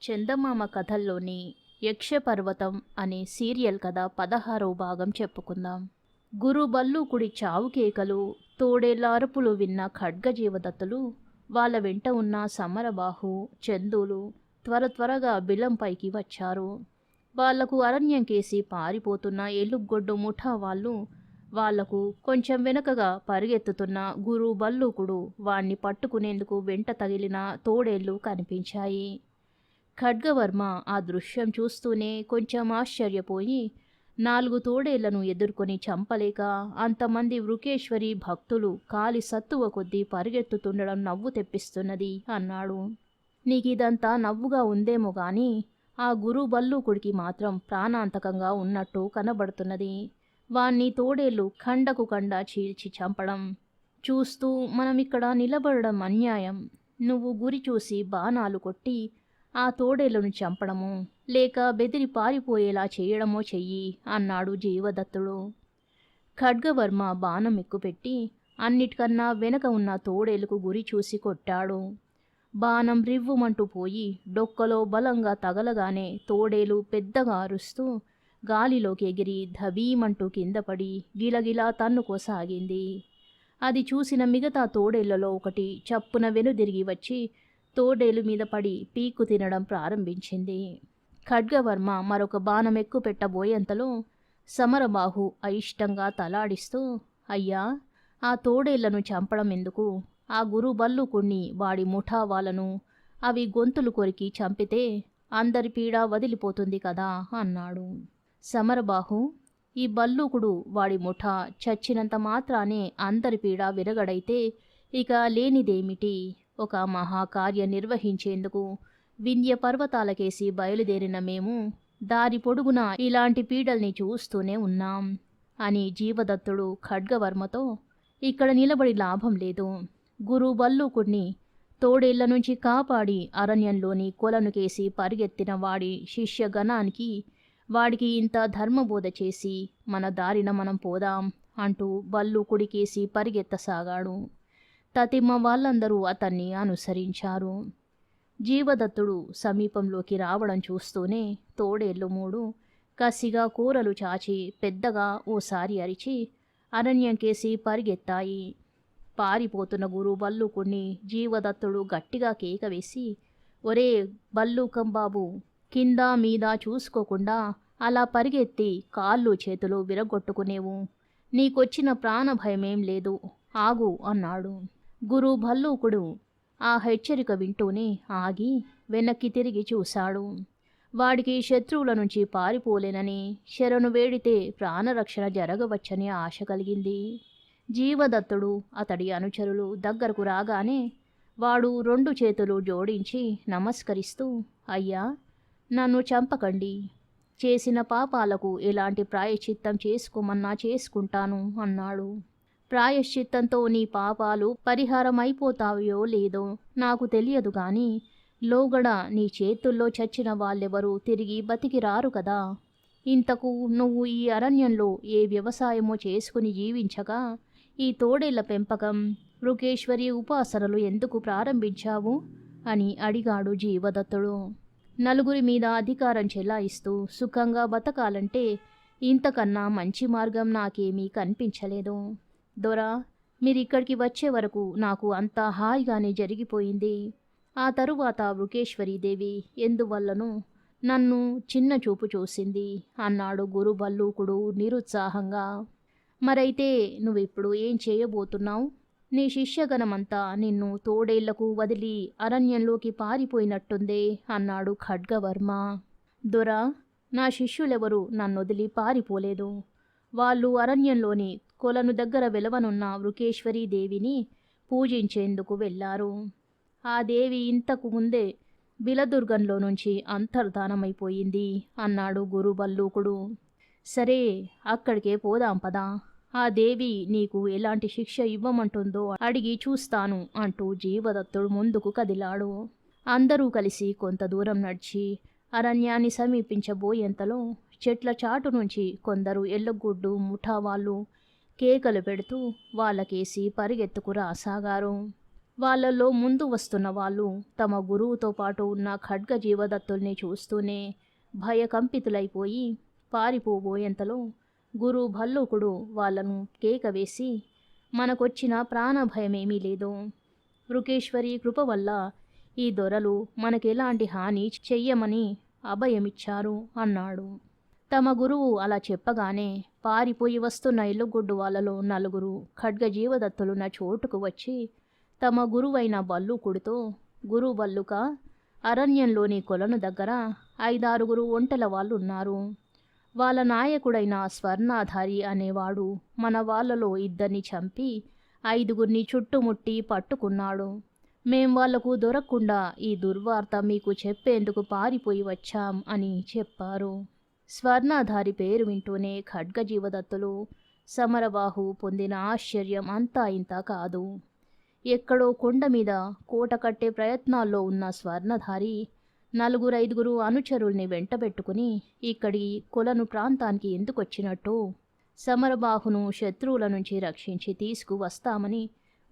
చందమామ కథల్లోని యక్షపర్వతం అనే సీరియల్ కథ 16వ భాగం చెప్పుకుందాం. గురు బల్లూకుడి చావు కేకలు, తోడేళ్ల అరుపులు విన్న ఖడ్గజీవదత్తులు వాళ్ళ వెంట ఉన్న సమరబాహు, చందులు త్వరగా బిలంపైకి వచ్చారు. వాళ్లకు అరణ్యం కేసి పారిపోతున్న ఎలుగొడ్డు ముఠా వాళ్లకు కొంచెం వెనుకగా పరిగెత్తుతున్న గురు బల్లూకుడు వాణ్ణి పట్టుకునేందుకు వెంట తగిలిన తోడేళ్లు కనిపించాయి. ఖడ్గవర్మ ఆ దృశ్యం చూస్తూనే కొంచెం ఆశ్చర్యపోయి 4 తోడేళ్లను ఎదుర్కొని చంపలేక అంతమంది వృకేశ్వరి భక్తులు కాలి సత్తువ కొద్దీ పరిగెత్తుతుండడం నవ్వు తెప్పిస్తున్నది అన్నాడు. నీకిదంతా నవ్వుగా ఉందేమో గాని ఆ గురు బల్లూకుడికి మాత్రం ప్రాణాంతకంగా ఉన్నట్టు కనబడుతున్నది. వాణ్ణి తోడేళ్లు ఖండకు ఖండ చీల్చి చంపడం చూస్తూ మనమిక్కడ నిలబడడం అన్యాయం. నువ్వు గురి చూసి బాణాలు కొట్టి ఆ తోడేళ్లను చంపడమో లేక బెదిరి పారిపోయేలా చేయడమో చెయ్యి అన్నాడు జీవదత్తుడు. ఖడ్గవర్మ బాణం ఎక్కుపెట్టి అన్నిటికన్నా వెనక ఉన్న తోడేలుకు గురి చూసి కొట్టాడు. బాణం రివ్వుమంటూ పోయి డొక్కలో బలంగా తగలగానే తోడేలు పెద్దగా అరుస్తూ గాలిలోకి ఎగిరి ధబీమంటూ కిందపడి గిలగిలా తన్నుకోసాగింది. అది చూసిన మిగతా తోడేళ్లలో ఒకటి చప్పున వెనుదిరిగి వచ్చి తోడేలు మీద పడి పీక్కు తినడం ప్రారంభించింది. ఖడ్గవర్మ మరొక బాణం ఎక్కుపెట్టబోయేంతలో సమరబాహు అయిష్టంగా తలాడిస్తూ, అయ్యా, ఆ తోడేళ్లను చంపడం ఎందుకు? ఆ గురు బల్లూకుణ్ణి వాడి ముఠా వాళ్ళను అవి గొంతులు కొరికి చంపితే అందరి పీడ వదిలిపోతుంది కదా అన్నాడు. సమరబాహు, ఈ బల్లూకుడు వాడి ముఠా చచ్చినంత మాత్రానే అందరి పీడ విరగడైతే ఇక లేనిదేమిటి? ఒక మహాకార్య నిర్వహించేందుకు వింధ్య పర్వతాలకేసి బయలుదేరిన మేము దారి పొడుగున ఇలాంటి పీడల్ని చూస్తూనే ఉన్నాం అని జీవదత్తుడు ఖడ్గవర్మతో, ఇక్కడ నిలబడి లాభం లేదు. గురు బల్లూకుడిని తోడేళ్ల నుంచి కాపాడి అరణ్యంలోని కొలనుకేసి పరిగెత్తిన వాడి శిష్యగణానికి వాడికి ఇంత ధర్మబోధ చేసి మన దారిన మనం పోదాం అంటూ బల్లూకుడికేసి పరిగెత్తసాగాడు. తతిమ్మ వాళ్ళందరూ అతన్ని అనుసరించారు. జీవదత్తుడు సమీపంలోకి రావడం చూస్తూనే తోడేళ్లు 3 కసిగా కూరలు చాచి పెద్దగా ఓసారి అరిచి అరణ్యంకేసి పరిగెత్తాయి. పారిపోతున్న గురు బల్లూకుణ్ణి జీవదత్తుడు గట్టిగా కేకవేసి, ఒరే బల్లూకం బాబు, కింద మీద చూసుకోకుండా అలా పరిగెత్తి కాళ్ళు చేతులు విరగొట్టుకునేవు. నీకొచ్చిన ప్రాణభయమేం లేదు, ఆగు అన్నాడు. గురు బల్లూకుడు ఆ హెచ్చరిక వింటూనే ఆగి వెనక్కి తిరిగి చూశాడు. వాడికి శత్రువుల నుంచి పారిపోలేనని, శరణు వేడితే ప్రాణరక్షణ జరగవచ్చని ఆశ కలిగింది. జీవదత్తుడు అతడి అనుచరులు దగ్గరకు రాగానే వాడు 2 చేతులు జోడించి నమస్కరిస్తూ, అయ్యా, నన్ను చంపకండి. చేసిన పాపాలకు ఎలాంటి ప్రాయశ్చిత్తం చేసుకోమన్నా చేసుకుంటాను అన్నాడు. ప్రాయశ్చిత్తంతో నీ పాపాలు పరిహారం అయిపోతాయో లేదో నాకు తెలియదు కానీ లోగడ నీ చేతుల్లో చచ్చిన వాళ్ళెవరూ తిరిగి బతికి రారు కదా. ఇంతకు నువ్వు ఈ అరణ్యంలో ఏ వ్యవసాయమో చేసుకుని జీవించగా ఈ తోడేళ్ల పెంపకం, వృకేశ్వరి ఉపాసనలు ఎందుకు ప్రారంభించావు అని అడిగాడు జీవదత్తుడు. నలుగురి మీద అధికారం చెలాయిస్తూ సుఖంగా బతకాలంటే ఇంతకన్నా మంచి మార్గం నాకేమీ కనిపించలేదు. దొరా, మీరిక్కడికి వచ్చే వరకు నాకు అంతా హాయిగానే జరిగిపోయింది. ఆ తరువాత వృకేశ్వరీదేవి ఎందువల్లనూ నన్ను చిన్న చూపు చూసింది అన్నాడు గురు బల్లూకుడు నిరుత్సాహంగా. మరైతే నువ్విప్పుడు ఏం చేయబోతున్నావు? నీ శిష్యగణమంతా నిన్ను తోడేళ్లకు వదిలి అరణ్యంలోకి పారిపోయినట్టుందే అన్నాడు ఖడ్గవర్మ. దొరా, నా శిష్యులెవరూ నన్నొదిలి పారిపోలేదు. వాళ్ళు అరణ్యంలోని కొలను దగ్గర వెలవనున్న వృకేశ్వరీదేవిని పూజించేందుకు వెళ్ళారు. ఆ దేవి ఇంతకు ముందే బిలదుర్గంలో నుంచి అంతర్ధానమైపోయింది అన్నాడు గురు బల్లూకుడు. సరే, అక్కడికే పోదాం పదా. ఆ దేవి నీకు ఎలాంటి శిక్ష ఇవ్వమంటుందో అడిగి చూస్తాను అంటూ జీవదత్తుడు ముందుకు కదిలాడు. అందరూ కలిసి కొంత దూరం నడిచి అరణ్యాన్ని సమీపించబోయేంతలో చెట్ల చాటు నుంచి కొందరు ఎల్లగొడ్డు ముఠా వాళ్ళు కేకలు పెడుతూ వాళ్ళకేసి పరిగెత్తుకు రాసాగారు. వాళ్ళలో ముందు వస్తున్న వాళ్ళు తమ గురువుతో పాటు ఉన్న ఖడ్గ జీవదత్తుల్ని చూస్తూనే భయకంపితులైపోయి పారిపోబోయేంతలో గురు భల్లూకుడు వాళ్ళను కేక వేసి, మనకొచ్చిన ప్రాణభయమేమీ లేదు. వృకేశ్వరి కృప వల్ల ఈ దొరలు మనకెలాంటి హాని చెయ్యమని అభయమిచ్చారు అన్నాడు. తమ గురువు అలా చెప్పగానే పారిపోయి వస్తున్న ఎలుగుడ్డు వాళ్ళలో నలుగురు ఖడ్గ జీవదత్తులున్న చోటుకు వచ్చి తమ గురువైన భల్లూకుడితో, గురు భల్లుక, అరణ్యంలోని కొలను దగ్గర 5-6 ఒంటెల వాళ్ళున్నారు. వాళ్ళ నాయకుడైన స్వర్ణాధారి అనేవాడు మన వాళ్ళలో 2 చంపి 5 చుట్టుముట్టి పట్టుకున్నాడు. మేం వాళ్లకు దొరకకుండా ఈ దుర్వార్త మీకు చెప్పేందుకు పారిపోయి వచ్చాం అని చెప్పారు. స్వర్ణాధారి పేరు వింటూనే ఖడ్గజీవదత్తులు సమరబాహు పొందిన ఆశ్చర్యం అంతా ఇంత కాదు. ఎక్కడో కొండ మీద కోట కట్టే ప్రయత్నాల్లో ఉన్న స్వర్ణధారి 4-5 అనుచరుల్ని వెంటబెట్టుకుని ఇక్కడి కొలను ప్రాంతానికి ఎందుకొచ్చినట్టు, సమరబాహును శత్రువుల నుంచి రక్షించి తీసుకువస్తామని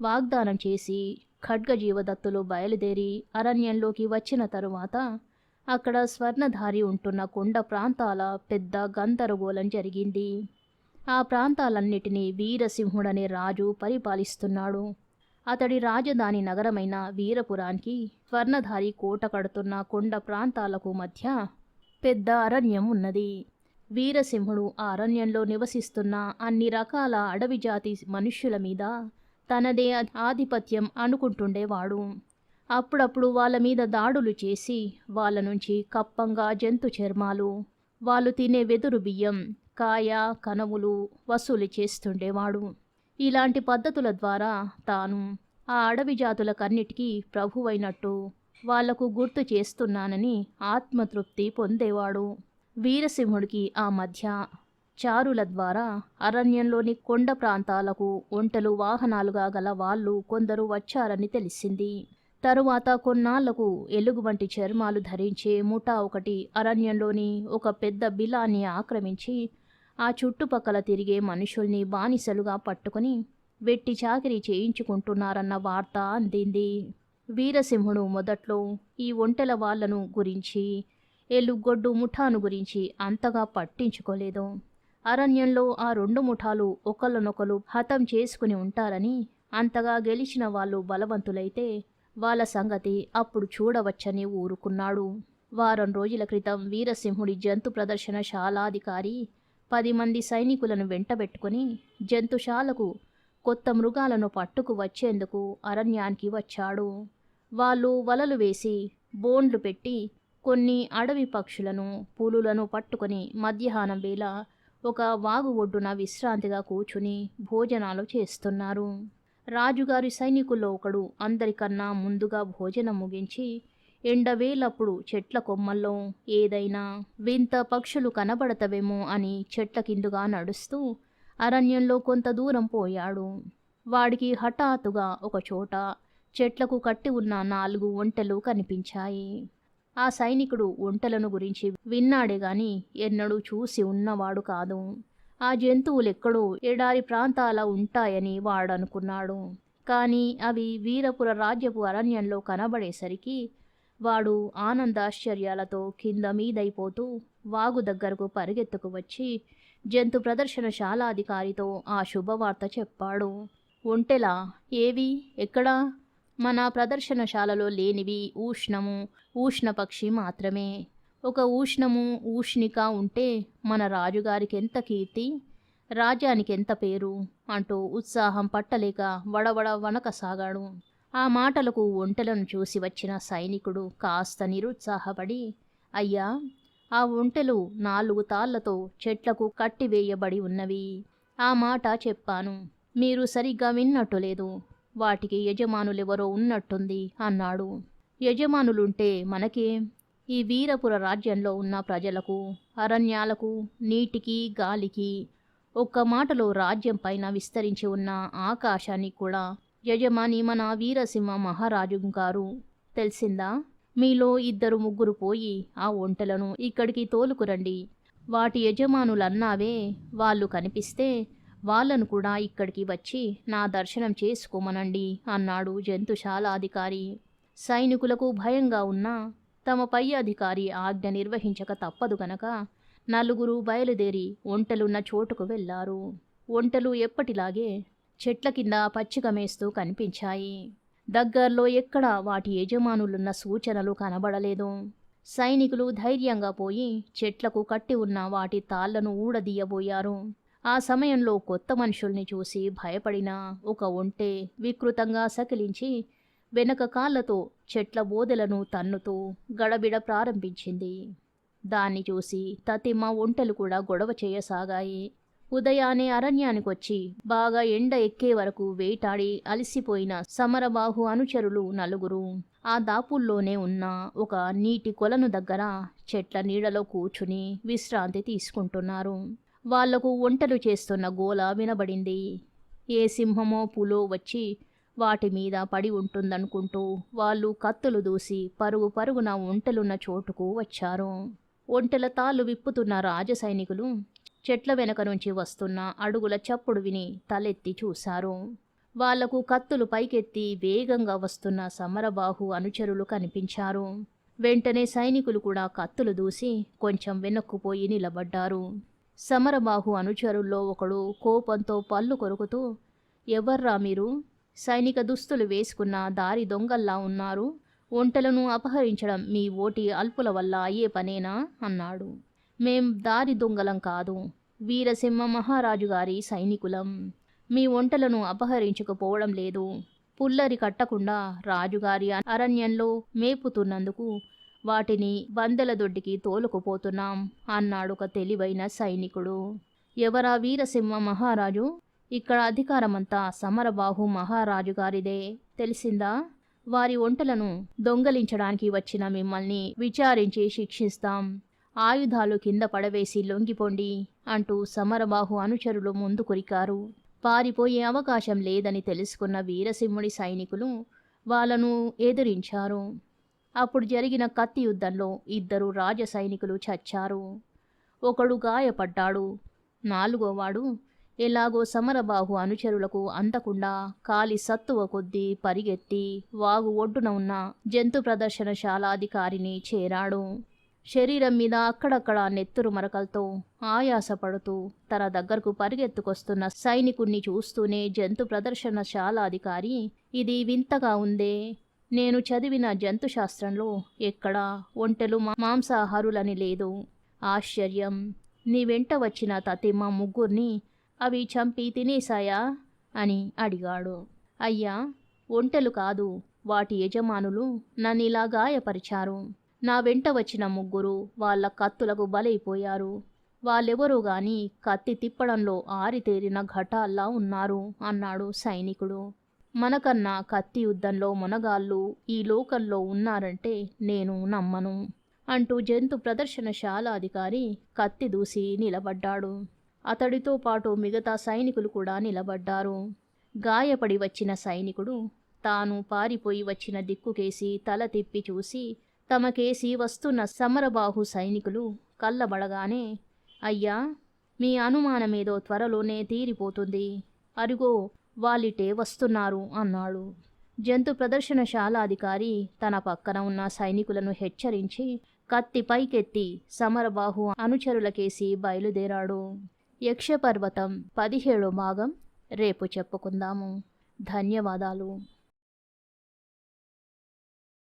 వాగ్దానం చేసి ఖడ్గజీవదత్తులు బయలుదేరి అరణ్యంలోకి వచ్చిన తరువాత అక్కడ స్వర్ణధారి ఉంటున్న కొండ ప్రాంతాల పెద్ద గందరగోళం జరిగింది. ఆ ప్రాంతాలన్నిటినీ వీరసింహుడనే రాజు పరిపాలిస్తున్నాడు. అతడి రాజధాని నగరమైన వీరపురానికి స్వర్ణధారి కోట కడుతున్న కొండ ప్రాంతాలకు మధ్య పెద్ద అరణ్యం ఉన్నది. వీరసింహుడు ఆ అరణ్యంలో నివసిస్తున్న అన్ని రకాల అడవి జాతి మనుష్యుల మీద తనదే ఆధిపత్యం అనుకుంటుండేవాడు. అప్పుడప్పుడు వాళ్ళ మీద దాడులు చేసి వాళ్ళ నుంచి కప్పంగా జంతు చర్మాలు, వాళ్ళు తినే వెదురు బియ్యం, కాయ కనవులు వసూలు చేస్తుండేవాడు. ఇలాంటి పద్ధతుల ద్వారా తాను ఆ అడవి జాతులకన్నిటికీ ప్రభువైనట్టు వాళ్లకు గుర్తు చేస్తున్నానని ఆత్మతృప్తి పొందేవాడు. వీరసింహుడికి ఆ మధ్య చారుల ద్వారా అరణ్యంలోని కొండ ప్రాంతాలకు ఒంటెలు వాహనాలుగా గల వాళ్ళు కొందరు వచ్చారని తెలిసింది. తరువాత కొన్నాళ్లకు ఎలుగుబంటి చర్మాలు ధరించే ముఠా ఒకటి అరణ్యంలోని ఒక పెద్ద బిలాన్ని ఆక్రమించి ఆ చుట్టుపక్కల తిరిగే మనుషుల్ని బానిసలుగా పట్టుకుని వెట్టి చాకిరీ చేయించుకుంటున్నారన్న వార్త అందింది. వీరసింహుడు మొదట్లో ఈ ఒంటెల వాళ్లను గురించి, ఎలుగొడ్డు ముఠాను గురించి అంతగా పట్టించుకోలేదు. అరణ్యంలో ఆ 2 ముఠాలు ఒకళ్ళనొకలు హతం చేసుకుని ఉంటారని, అంతగా గెలిచిన వాళ్ళు బలవంతులైతే వాళ్ళ సంగతి అప్పుడు చూడవచ్చని ఊరుకున్నాడు. వారం రోజుల క్రితం వీరసింహుడి జంతు ప్రదర్శనశాలాధికారి 10 మంది సైనికులను వెంటబెట్టుకుని జంతుశాలకు కొత్త మృగాలను పట్టుకు వచ్చేందుకు అరణ్యానికి వచ్చాడు. వాళ్ళు వలలు వేసి బోన్లు పెట్టి కొన్ని అడవి పక్షులను, పులులను పట్టుకొని మధ్యాహ్నం వేళ ఒక వాగు ఒడ్డున విశ్రాంతిగా కూర్చుని భోజనాలు చేస్తున్నారు. రాజుగారి సైనికుల్లో ఒకడు అందరికన్నా ముందుగా భోజనం ముగించి ఎండవేలప్పుడు చెట్ల కొమ్మల్లో ఏదైనా వింత పక్షులు కనబడతవేమో అని చెట్ల కిందుగా నడుస్తూ అరణ్యంలో కొంత దూరం పోయాడు. వాడికి హఠాత్తుగా ఒకచోట చెట్లకు కట్టి ఉన్న 4 ఒంటెలు కనిపించాయి. ఆ సైనికుడు ఒంటెలను గురించి విన్నాడే గాని ఎన్నడూ చూసి ఉన్నవాడు కాదు. ఆ జంతువులెక్కడో ఎడారి ప్రాంతాల ఉంటాయని వాడనుకున్నాడు. కానీ అవి వీరపుర రాజ్యపు అరణ్యంలో కనబడేసరికి వాడు ఆనందాశ్చర్యాలతో కింద మీదైపోతూ వాగు దగ్గరకు పరిగెత్తుకు వచ్చి జంతు ప్రదర్శనశాలాధికారితో ఆ శుభవార్త చెప్పాడు. ఒంటెలా? ఏవి? ఎక్కడా? మన ప్రదర్శనశాలలో లేనివి ఊష్ణపక్షి మాత్రమే. ఒక ఊష్ణిక ఉంటే మన రాజుగారికి ఎంత కీర్తి, రాజ్యానికి ఎంత పేరు అంటూ ఉత్సాహం పట్టలేక వడవడ వనకసాగాడు. ఆ మాటలకు ఒంటెలను చూసి వచ్చిన సైనికుడు కాస్త నిరుత్సాహపడి, అయ్యా, ఆ ఒంటెలు 4 తాళ్లతో చెట్లకు కట్టివేయబడి ఉన్నవి. ఆ మాట చెప్పాను, మీరు సరిగ్గా విన్నట్టు లేదు. వాటికి యజమానులెవరో ఉన్నట్టుంది అన్నాడు. యజమానులుంటే మనకేం? ఈ వీరపుర రాజ్యంలో ఉన్న ప్రజలకు, అరణ్యాలకు, నీటికి, గాలికి, ఒక్క మాటలో రాజ్యం పైన విస్తరించి ఉన్న ఆకాశానికి కూడా యజమాని మన వీరసింహ మహారాజు గారు. తెలిసిందా? మీలో 2-3 పోయి ఆ ఒంటెలను ఇక్కడికి తోలుకురండి. వాటి యజమానులన్నావే, వాళ్ళు కనిపిస్తే వాళ్ళను కూడా ఇక్కడికి వచ్చి నా దర్శనం చేసుకోమనండి అన్నాడు జంతుశాల అధికారి. సైనికులకు భయంగా ఉన్నా తమ పై అధికారి ఆజ్ఞ నిర్వహించక తప్పదు గనక నలుగురు బయలుదేరి ఒంటెలున్న చోటుకు వెళ్లారు. ఒంటెలు ఎప్పటిలాగే చెట్ల కింద పచ్చిక మేస్తూ కనిపించాయి. దగ్గర్లో ఎక్కడా వాటి యజమానులున్న సూచనలు కనబడలేదు. సైనికులు ధైర్యంగా పోయి చెట్లకు కట్టి ఉన్న వాటి తాళ్లను ఊడదీయబోయారు. ఆ సమయంలో కొత్త మనుషుల్ని చూసి భయపడిన ఒక ఒంటె వికృతంగా సకిలించి వెనక కాళ్లతో చెట్ల బోదెలను తన్నుతూ గడబిడ ప్రారంభించింది. దాన్ని చూసి తతిమ ఒంటెలు కూడా గొడవ చేయసాగాయి. ఉదయాన్నే అరణ్యానికొచ్చి బాగా ఎండ ఎక్కే వరకు వేటాడి అలసిపోయిన సమరబాహు అనుచరులు నలుగురు ఆ దాపుల్లోనే ఉన్న ఒక నీటి కొలను దగ్గర చెట్ల నీడలో కూర్చుని విశ్రాంతి తీసుకుంటున్నారు. వాళ్లకు ఒంటెలు చేస్తున్న గోల వినబడింది. ఏ సింహమో పులో వచ్చి వాటి మీద పడి ఉంటుందనుకుంటూ వాళ్ళు కత్తులు దూసి పరుగు పరుగున ఒంటెలున్న చోటుకు వచ్చారు. ఒంటెల తాళ్ళు విప్పుతున్న రాజసైనికులు చెట్ల వెనక నుంచి వస్తున్న అడుగుల చప్పుడు విని తలెత్తి చూశారు. వాళ్లకు కత్తులు పైకెత్తి వేగంగా వస్తున్న సమరబాహు అనుచరులు కనిపించారు. వెంటనే సైనికులు కూడా కత్తులు దూసి కొంచెం వెనక్కుపోయి నిలబడ్డారు. సమరబాహు అనుచరుల్లో ఒకడు కోపంతో పళ్ళు కొరుకుతూ, ఎవర్రా మీరు? సైనిక దుస్తులు వేసుకున్న దారి దొంగల్లా ఉన్నారు. ఒంటెలను అపహరించడం మీ ఓటి అల్పుల వల్ల అయ్యే పనేనా అన్నాడు. మేం దారి దొంగలం కాదు, వీరసింహ మహారాజు గారి సైనికులం. మీ ఒంటెలను అపహరించుకుపోవడం లేదు. పుల్లరి కట్టకుండా రాజుగారి అరణ్యంలో మేపుతున్నందుకు వాటిని బందెల దొడ్డికి తోలుకుపోతున్నాం అన్నాడొక తెలివైన సైనికుడు. ఎవరా వీరసింహ మహారాజు? ఇక్కడ అధికారమంతా సమరబాహు మహారాజు గారిదే, తెలిసిందా? వారి ఒంటెలను దొంగలించడానికి వచ్చిన మిమ్మల్ని విచారించి శిక్షిస్తాం. ఆయుధాలు కింద పడవేసి లొంగిపోండి అంటూ సమరబాహు అనుచరులు ముందు కురికారు. పారిపోయే అవకాశం లేదని తెలుసుకున్న వీరసింహుడి సైనికులు వాళ్ళను ఎదిరించారు. అప్పుడు జరిగిన కత్తి యుద్ధంలో 2 రాజ సైనికులు చచ్చారు. ఒకడు గాయపడ్డాడు. 4గోవాడు ఎలాగో సమరబాహు అనుచరులకు అందకుండా కాలి సత్తువ కొద్దీ పరిగెత్తి వాగు ఒడ్డున ఉన్న జంతు ప్రదర్శనశాలాధికారిని చేరాడు. శరీరం మీద అక్కడక్కడ నెత్తురు మరకలతో ఆయాసపడుతూ తన దగ్గరకు పరిగెత్తుకొస్తున్న సైనికుణ్ణి చూస్తూనే జంతు ప్రదర్శనశాలాధికారి, ఇది వింతగా ఉందే, నేను చదివిన జంతుశాస్త్రంలో ఎక్కడా ఒంటెలు మాంసాహారులని లేదు. ఆశ్చర్యం. నీ వెంట వచ్చిన తతిమ ముగ్గురిని అవి చంపి తినేశాయా అని అడిగాడు. అయ్యా, ఒంటెలు కాదు, వాటి యజమానులు నన్నిలా గాయపరిచారు. నా వెంట వచ్చిన ముగ్గురు వాళ్ళ కత్తులకు బలైపోయారు. వాళ్ళెవరో గాని కత్తి తిప్పడంలో ఆరితేరిన ఘటాల్లా ఉన్నారు అన్నాడు సైనికుడు. మనకన్నా కత్తి యుద్ధంలో మునగాళ్ళు ఈ లోకంలో ఉన్నారంటే నేను నమ్మను అంటూ జంతు ప్రదర్శనశాల అధికారి కత్తి దూసి నిలబడ్డాడు. అతడితో పాటు మిగతా సైనికులు కూడా నిలబడ్డారు. గాయపడి వచ్చిన సైనికుడు తాను పారిపోయి వచ్చిన దిక్కుకేసి తల తిప్పి చూసి తమకేసి వస్తున్న సమరబాహు సైనికులు కళ్ళబడగానే, అయ్యా, మీ అనుమానమేదో త్వరలోనే తీరిపోతుంది. అరుగో వాళ్ళిటే వస్తున్నారు అన్నాడు. జంతు ప్రదర్శనశాలాధికారి తన పక్కన ఉన్న సైనికులను హెచ్చరించి కత్తి పైకెత్తి సమరబాహు అనుచరులకేసి బయలుదేరాడు. యక్షపర్వతం 17వ భాగం రేపు చెప్పుకుందాము. ధన్యవాదాలు.